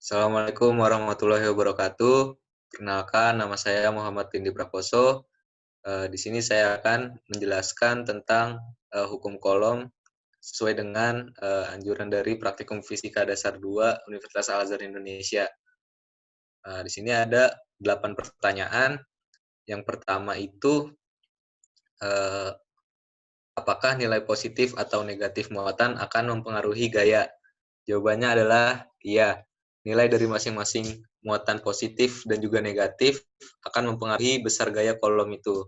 Assalamualaikum warahmatullahi wabarakatuh. Perkenalkan, nama saya Muhammad Tindi Prakoso. Di sini saya akan menjelaskan tentang hukum kolom sesuai dengan anjuran dari Praktikum Fisika Dasar 2 Universitas Al-Azhar Indonesia. Di sini ada 8 pertanyaan. Yang pertama itu, eh, apakah nilai positif atau negatif muatan akan mempengaruhi gaya? Jawabannya adalah iya. Nilai dari masing-masing muatan positif dan juga negatif akan mempengaruhi besar gaya kolom itu.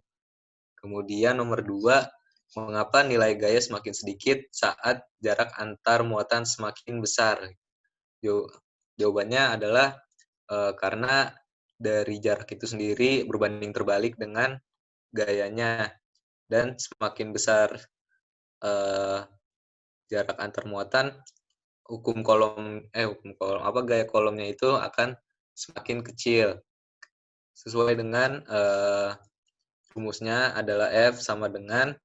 Kemudian nomor 2, mengapa nilai gaya semakin sedikit saat jarak antar muatan semakin besar? Jawabannya adalah karena dari jarak itu sendiri berbanding terbalik dengan gayanya, dan semakin besar eh, jarak antar muatan, gaya kolomnya itu akan semakin kecil. Sesuai dengan rumusnya adalah F sama dengan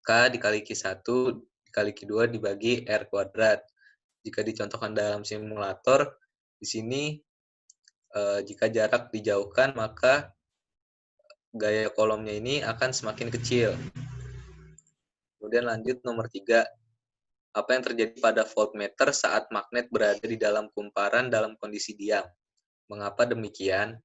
K dikali Q1 dikali Q2 dibagi R kuadrat. Jika dicontohkan dalam simulator, di sini jika jarak dijauhkan, maka gaya kolomnya ini akan semakin kecil. Kemudian lanjut nomor 3. Apa yang terjadi pada voltmeter saat magnet berada di dalam kumparan dalam kondisi diam? Mengapa demikian?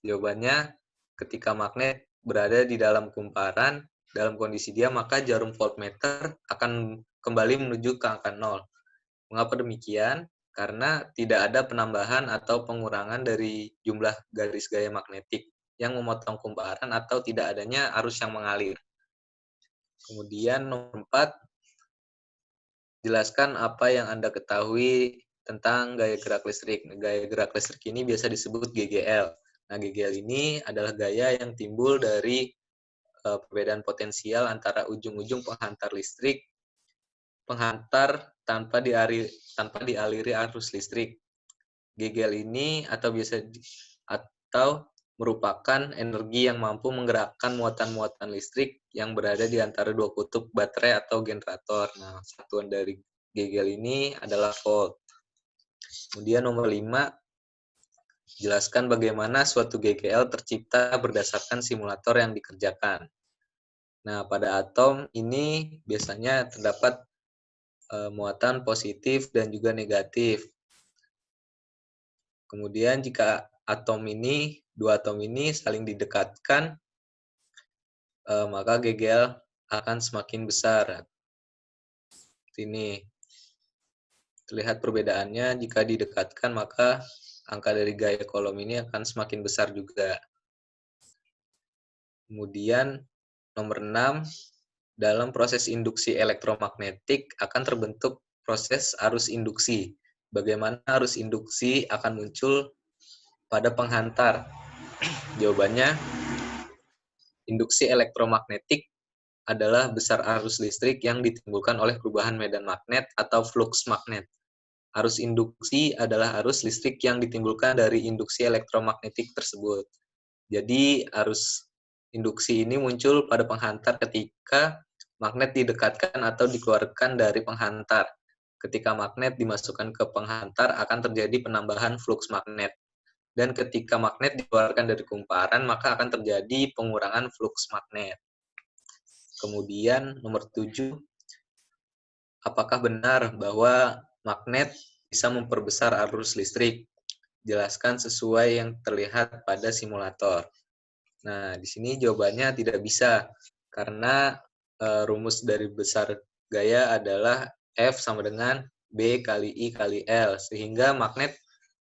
Jawabannya, ketika magnet berada di dalam kumparan dalam kondisi diam, maka jarum voltmeter akan kembali menuju ke angka 0. Mengapa demikian? Karena tidak ada penambahan atau pengurangan dari jumlah garis gaya magnetik yang memotong kumparan atau tidak adanya arus yang mengalir. Kemudian nomor 4, jelaskan apa yang Anda ketahui tentang gaya gerak listrik. Gaya gerak listrik ini biasa disebut GGL. Nah, GGL ini adalah gaya yang timbul dari perbedaan potensial antara ujung-ujung penghantar listrik, penghantar tanpa dialiri arus listrik. GGL ini atau merupakan energi yang mampu menggerakkan muatan-muatan listrik yang berada di antara dua kutub baterai atau generator. Nah, satuan dari GGL ini adalah volt. Kemudian nomor 5, jelaskan bagaimana suatu GGL tercipta berdasarkan simulator yang dikerjakan. Nah, pada atom ini biasanya terdapat muatan positif dan juga negatif. Kemudian jika dua atom ini saling didekatkan, maka GGL akan semakin besar. Ini terlihat perbedaannya, jika didekatkan maka angka dari gaya kolom ini akan semakin besar juga. Kemudian nomor 6, dalam proses induksi elektromagnetik akan terbentuk proses arus induksi. Bagaimana arus induksi akan muncul pada penghantar? Jawabannya, induksi elektromagnetik adalah besar arus listrik yang ditimbulkan oleh perubahan medan magnet atau flux magnet. Arus induksi adalah arus listrik yang ditimbulkan dari induksi elektromagnetik tersebut. Jadi, arus induksi ini muncul pada penghantar ketika magnet didekatkan atau dikeluarkan dari penghantar. Ketika magnet dimasukkan ke penghantar akan terjadi penambahan flux magnet. Dan ketika magnet dikeluarkan dari kumparan, maka akan terjadi pengurangan flux magnet. Kemudian nomor 7, apakah benar bahwa magnet bisa memperbesar arus listrik? Jelaskan sesuai yang terlihat pada simulator. Nah, di sini jawabannya tidak bisa, karena rumus dari besar gaya adalah F sama dengan B kali I kali L, sehingga magnet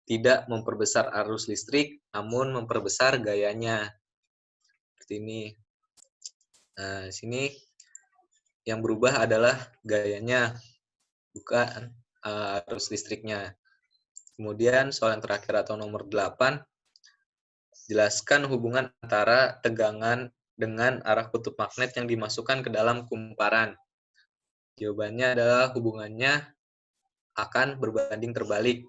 tidak memperbesar arus listrik, namun memperbesar gayanya. Seperti ini. Nah, di sini yang berubah adalah gayanya, bukan arus listriknya. Kemudian soal yang terakhir atau nomor 8, jelaskan hubungan antara tegangan dengan arah kutub magnet yang dimasukkan ke dalam kumparan. Jawabannya adalah hubungannya akan berbanding terbalik.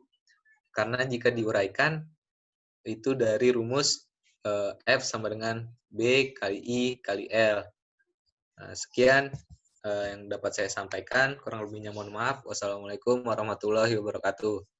Karena jika diuraikan, itu dari rumus F sama dengan B kali I kali L. Nah, sekian yang dapat saya sampaikan. Kurang lebihnya mohon maaf. Wassalamualaikum warahmatullahi wabarakatuh.